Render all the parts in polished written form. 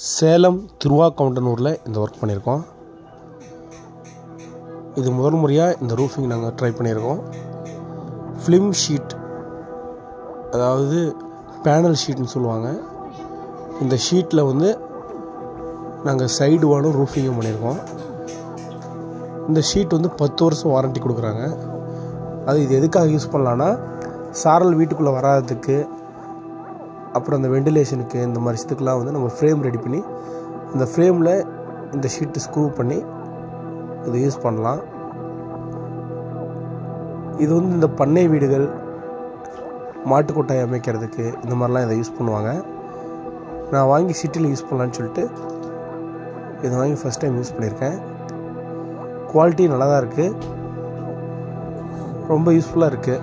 சேலம் திருவாக்கவுண்டனூரில் இந்த ஒர்க் பண்ணியிருக்கோம். இது முதல் முறையாக இந்த ரூஃபிங் நாங்கள் ட்ரை பண்ணியிருக்கோம். ஃபிலிம் ஷீட், அதாவது பேனல் ஷீட்னு சொல்லுவாங்க. இந்த ஷீட்டில் வந்து நாங்கள் சைடு வாலும் ரூஃபிங்கும் பண்ணியிருக்கோம். இந்த ஷீட் வந்து 10 வருஷம் வாரண்ட்டி கொடுக்குறாங்க. அது இது எதுக்காக யூஸ் பண்ணலான்னா, சாரல் வீட்டுக்குள்ளே வராததுக்கு, அப்புறம் அந்த வெண்டிலேஷனுக்கு, இந்த மாதிரி இதுக்கெலாம் வந்து நம்ம ஃப்ரேம் ரெடி பண்ணி அந்த ஃப்ரேமில் இந்த ஷீட்டு ஸ்க்ரூ பண்ணி இதை யூஸ் பண்ணலாம். இது வந்து இந்த பண்ணை வீடுகள், மாட்டுக்கொட்டாய் அமைக்கிறதுக்கு இந்த மாதிரிலாம் இதை யூஸ் பண்ணுவாங்க. நான் வாங்கி சிட்டியில் யூஸ் பண்ணலான்னு சொல்லிட்டு இதை வாங்கி ஃபஸ்ட் டைம் யூஸ் பண்ணியிருக்கேன். குவாலிட்டி நல்லா தான் இருக்குது, ரொம்ப யூஸ்ஃபுல்லாக இருக்குது.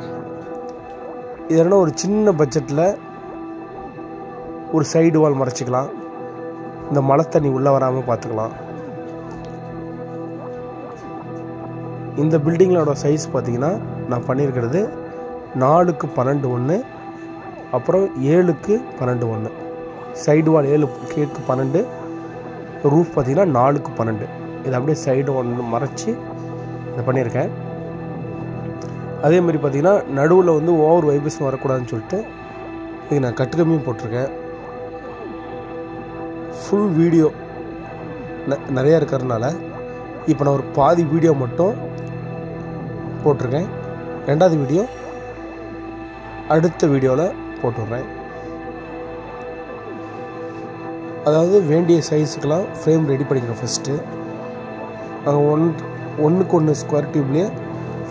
இது என்ன, ஒரு சின்ன பட்ஜெட்டில் ஒரு சைடு வால் மறைச்சிக்கலாம், இந்த மழை தண்ணி உள்ளே வராமல் பார்த்துக்கலாம். இந்த பில்டிங்களோட சைஸ் பார்த்திங்கன்னா நான் பண்ணியிருக்கிறது 4x12 அப்புறம் 7x12. சைடு வால் 7x12, ரூஃப் பார்த்திங்கன்னா 4x12. இதை அப்படியே சைடு ஒன்று மறைச்சி இதை பண்ணியிருக்கேன். அதேமாதிரி பார்த்திங்கன்னா நடுவில் வந்து ஓவர் வைப்ரேஷன் வரக்கூடாதுன்னு சொல்லிட்டு இது நான் கட்டுக்கம்மியும் போட்டிருக்கேன். ஃபுல் வீடியோ நிறையா இருக்கிறதுனால இப்போ நான் ஒரு பாதி வீடியோ மட்டும் போட்டிருக்கேன். 2வது வீடியோ அடுத்த வீடியோவில் போட்டுடுறேன். அதாவது வேண்டிய சைஸுக்கெலாம் ஃப்ரேம் ரெடி பண்ணிக்கிறேன். ஃபஸ்ட்டு நாங்கள் 1x1 ஸ்கொயர் டியூப்லேயே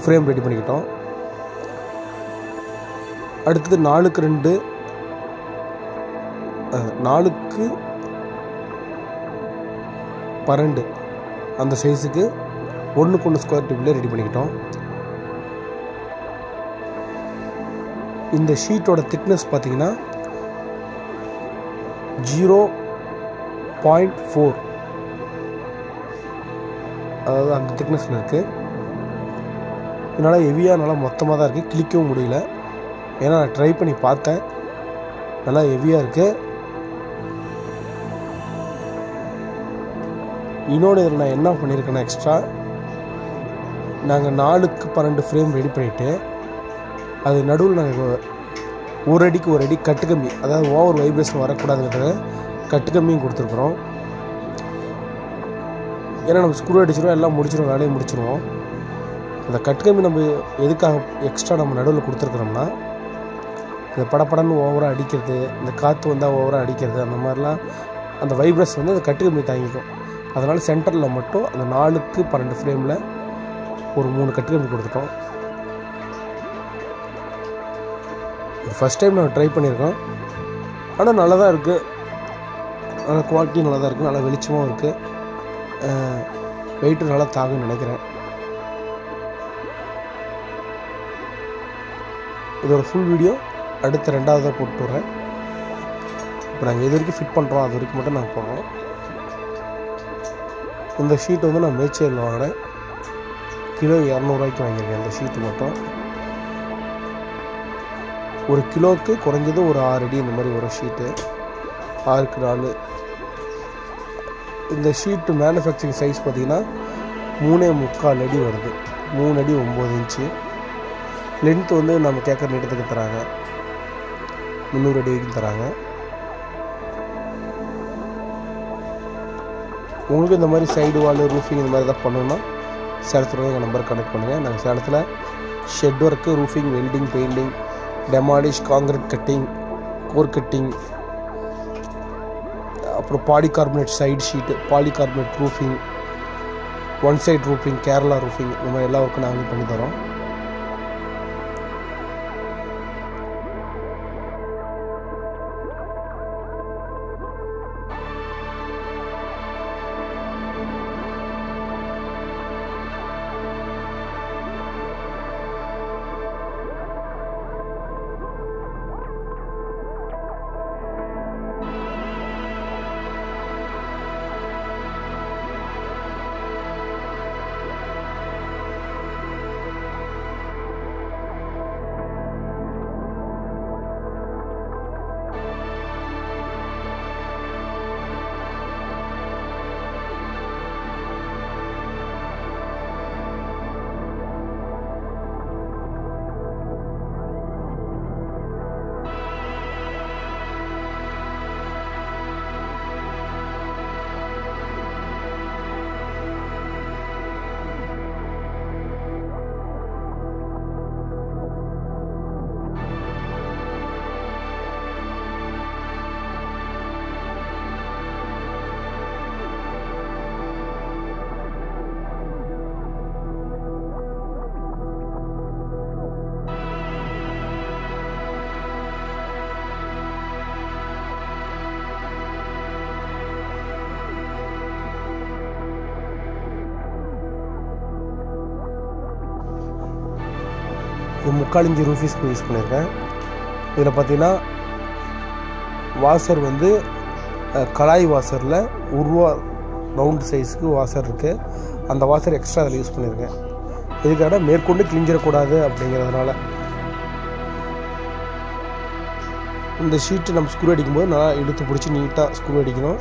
ஃப்ரேம் ரெடி பண்ணிக்கிட்டோம். அடுத்தது 4x2 4x12 அந்த சைஸுக்கு 1x1 ஸ்கொயர் டியூப்லேயே ரெடி பண்ணிக்கிட்டோம். இந்த ஷீட்டோட திக்னஸ் பார்த்திங்கன்னா 0.4, அதாவது அந்த திக்னஸில் இருக்குது. இதனால் ஹெவியாக நல்லா மொத்தமாக தான் இருக்குது, கிளிக்கவும் முடியல. ஏன்னா நான் ட்ரை பண்ணி பார்த்தேன், நல்லா ஹெவியாக இருக்குது. இன்னொன்று இதில் நான் என்ன பண்ணியிருக்கேன்னா, எக்ஸ்ட்ரா நாங்கள் 4x12 ஃப்ரேம் ரெடி பண்ணிவிட்டு அது நடுவில் நாங்கள் 1 அடிக்கு 1 அடி கட்டுக்கம்பி, அதாவது ஓவர் வைப்ரேஷன் வரக்கூடாதுங்கிறத கட்டுக்கம்பியும் கொடுத்துருக்குறோம். ஏன்னா நம்ம ஸ்க்ரூ அடிச்சிடுவோம், எல்லாம் முடிச்சிடுவோம், வேலையை முடிச்சிடுவோம். அந்த கட்டுக்கம்பி நம்ம எதுக்காக எக்ஸ்ட்ரா நம்ம நடுவில் கொடுத்துருக்குறோம்னா, இந்த படப்படன்னு ஓவராக அடிக்கிறது, இந்த காற்று வந்தால் ஓவராக அடிக்கிறது, அந்த மாதிரிலாம் அந்த வைப்ரேஷன் வந்து அந்த கட்டுக்கம்பி தாங்கிக்கும். அதனால் சென்டரில் மட்டும் அந்த 4x12 ஃப்ரேமில் ஒரு 3 கட்டுக்கம்பி கொடுத்துட்டோம். இது ஃபஸ்ட் டைம் நான் ட்ரை பண்ணியிருக்கோம். ஆனால் நல்லா தான் இருக்குது, நல்லா குவாலிட்டி நல்லா தான் இருக்குது, நல்லா வெளிச்சமாகவும் இருக்குது, வெயிட்டு நல்லா தாங்குன்னு நினைக்கிறேன். இதோட ஃபுல் வீடியோ அடுத்த 2வதாக போட்டு விட்றேன். இப்போ நாங்கள் எது வரைக்கும் ஃபிட் பண்ணுறோம் அது வரைக்கும் மட்டும் நாங்கள் போடுறோம். இந்த ஷீட் வந்து நான் மேச்சேரியில் வாங்கினேன், கிலோ 200 வாங்கியிருக்கேன். இந்த ஷீட்டு மட்டும் ஒரு கிலோவுக்கு குறைஞ்சது ஒரு 6 அடி இந்த மாதிரி ஒரு ஷீட்டு, 6x4. இந்த ஷீட்டு மேனுஃபேக்சரிங் சைஸ் பார்த்திங்கன்னா 3.25 அடி வருது, 3 அடி 9 இன்ச்சு. லென்த்து வந்து நம்ம கேட்குற நீட்டத்துக்கு தராங்க, 300 அடி வரைக்கும் தராங்க. உங்களுக்கு இந்த மாதிரி சைடு வால், ரூஃபிங் இந்த மாதிரி தான் பண்ணணுன்னா சேலத்தில் எங்கள் நம்பர் கனெக்ட் பண்ணுங்கள். நாங்கள் சேலத்தில் shed work, roofing, welding, painting, demolish, concrete cutting, core cutting, அப்புறம் polycarbonate side sheet, polycarbonate roofing, one side roofing, Kerala roofing, இந்த மாதிரி எல்லா ஒர்க்கும் நாங்கள் பண்ணி தரோம். இது 3/4 இன்ச் ரூஃபீஸ்க்கு யூஸ் பண்ணியிருக்கேன். இதில் பார்த்தீங்கன்னா வாசர் வந்து கலாய் வாசரில் உருவா ரவுண்டு சைஸுக்கு வாசர் இருக்குது. அந்த வாசர் எக்ஸ்ட்ரா அதில் யூஸ் பண்ணியிருக்கேன். இதுக்காக மேற்கொண்டு கிழிஞ்சிடக்கூடாது அப்படிங்கிறதுனால. இந்த ஷீட்டு நம்ம ஸ்க்ரூ அடிக்கும்போது நல்லா இழுத்து பிடிச்சி நீட்டாக ஸ்க்ரூ அடிக்கணும்.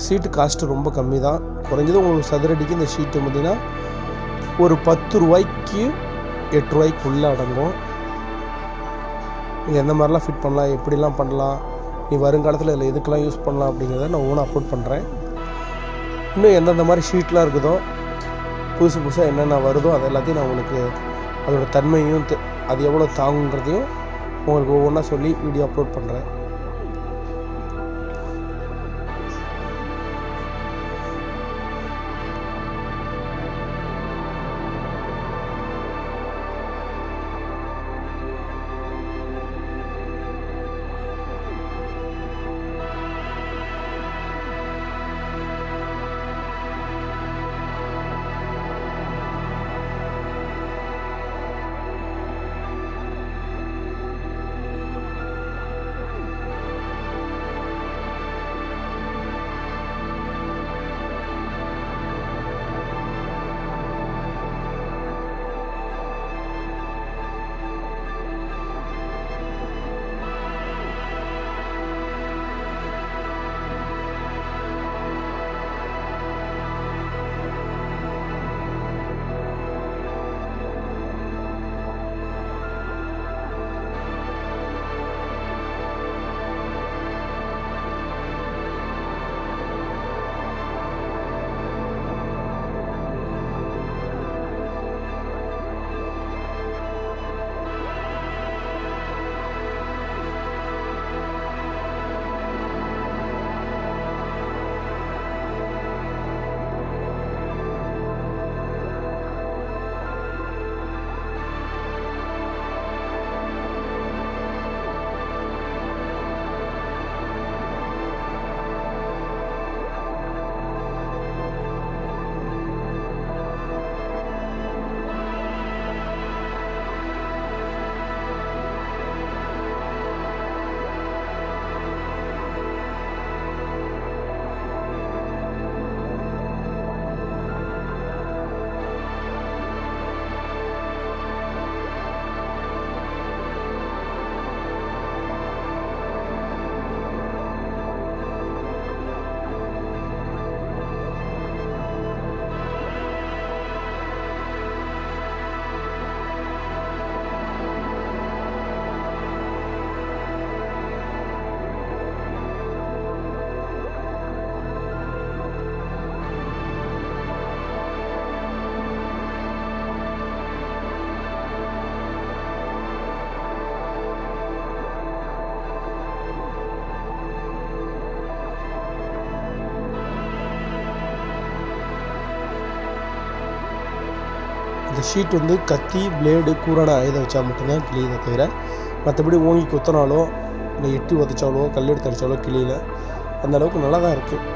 ஷீட்டு காஸ்ட்டு ரொம்ப கம்மி தான். குறைஞ்சது உங்களுக்கு சதுரடிக்கு இந்த ஷீட்டு பார்த்திங்கன்னா ஒரு 10 ரூபாய்க்கு 8 ரூபாய்க்குள்ளே அடங்கும். இது எந்த மாதிரிலாம் ஃபிட் பண்ணலாம், எப்படிலாம் பண்ணலாம், நீ வருங்காலத்தில் இதில் எதுக்கெல்லாம் யூஸ் பண்ணலாம் அப்படிங்கிறத நான் ஓனாக அப்லோட் பண்ணுறேன். இன்னும் எந்தெந்த மாதிரி ஷீட்லாம் இருக்குதோ, புதுசாக என்னென்ன வருதோ அது எல்லாத்தையும் நான் உங்களுக்கு அதோடய தன்மையும் அது எவ்வளோ தாங்குங்கிறதையும் உங்களுக்கு ஒவ்வொன்றா சொல்லி வீடியோ அப்லோட் பண்ணுறேன். இந்த ஷீட் வந்து கத்தி, பிளேடு, கூரான ஆயுதம் வச்சா மட்டும்தான் கிளியுதை தவிர மற்றபடி ஓங்கி குத்தினாலோ இல்லை எட்டி உதச்சாலோ கல் எடுத்து அடித்தாலோ கிளியில் அந்தளவுக்கு நல்லா தான் இருக்குது.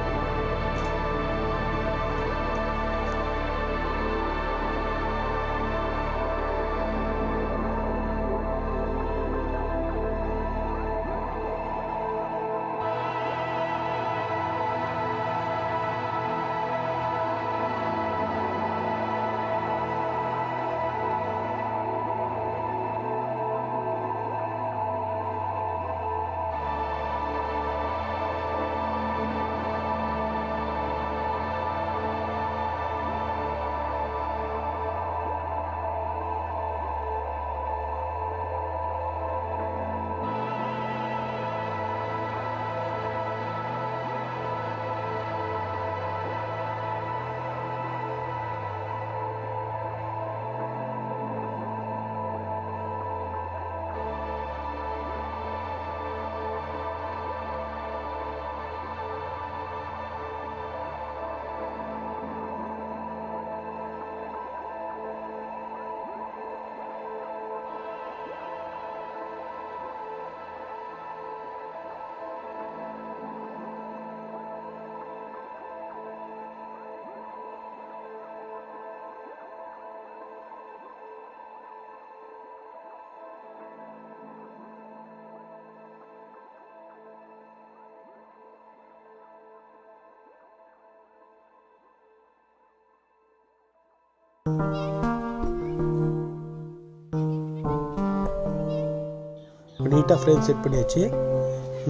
நீட்டாக ஃப்ரேம் செட் பண்ணியாச்சு.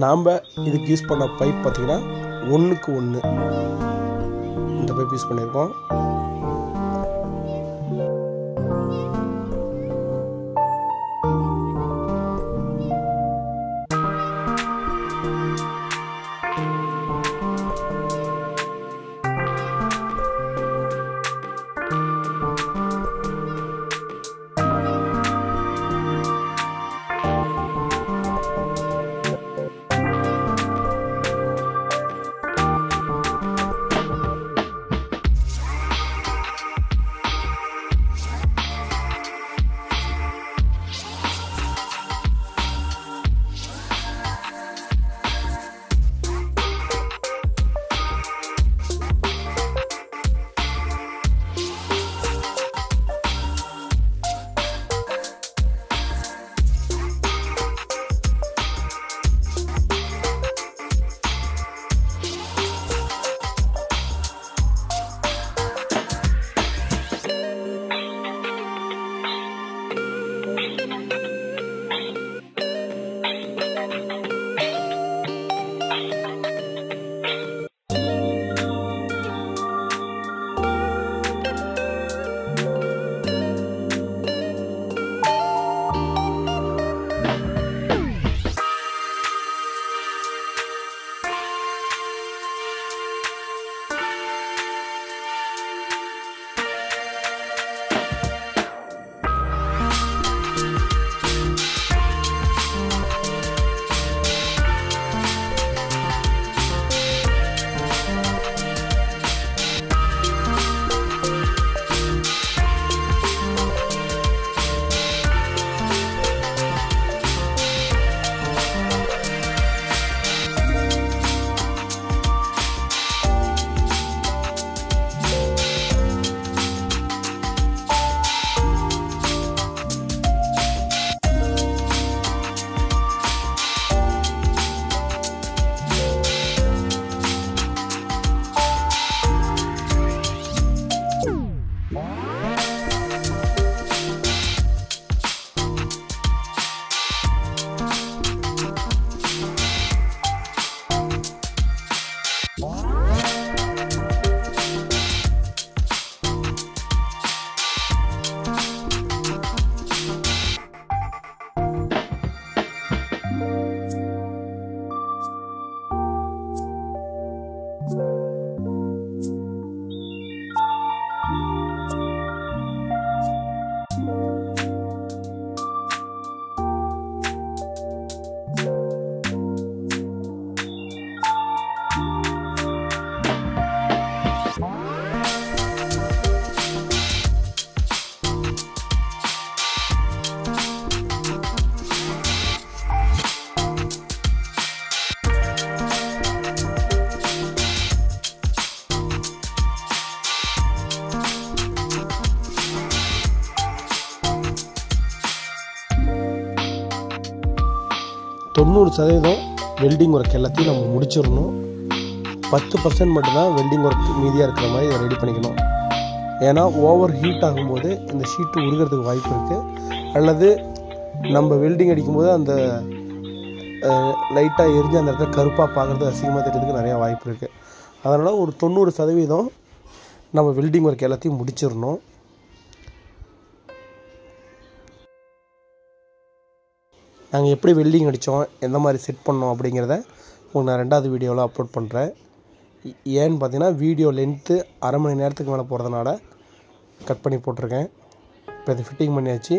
நாம் இதுக்கு யூஸ் பண்ண பைப் பார்த்திங்கன்னா 1க்கு 1 இந்த பைப் யூஸ் பண்ணியிருக்கோம். தொண்ணூறு சதவீதம் வெல்டிங் ஒர்க் எல்லாத்தையும் நம்ம முடிச்சிடணும். 10% மட்டும்தான் வெல்டிங் ஒர்க் மீதியாக இருக்கிற மாதிரி இதை ரெடி பண்ணிக்கணும். ஏன்னா ஓவர் ஹீட் ஆகும்போது இந்த ஷீட்டு உருகிறதுக்கு வாய்ப்பு இருக்குது. அல்லது நம்ம வெல்டிங் அடிக்கும்போது அந்த லைட்டாக எரிஞ்சு அந்த இடத்துல கருப்பாக பார்க்குறது அசிங்கமாக தெரியறதுக்கு நிறையா வாய்ப்பு இருக்குது. அதனால் ஒரு 90% நம்ம வெல்டிங் ஒர்க் எல்லாத்தையும் முடிச்சிடணும். நாங்கள் எப்படி வெல்டிங் அடித்தோம், எந்த மாதிரி செட் பண்ணோம் அப்படிங்கிறத உங்களுக்கு நான் 2வது வீடியோவில் அப்லோட் பண்ணுறேன். ஏன்னு பார்த்தீங்கன்னா வீடியோ லென்த்து அரை மணி நேரத்துக்கு மேலே போகிறதுனால கட் பண்ணி போட்டிருக்கேன். இப்போ இது ஃபிட்டிங் பண்ணியாச்சு.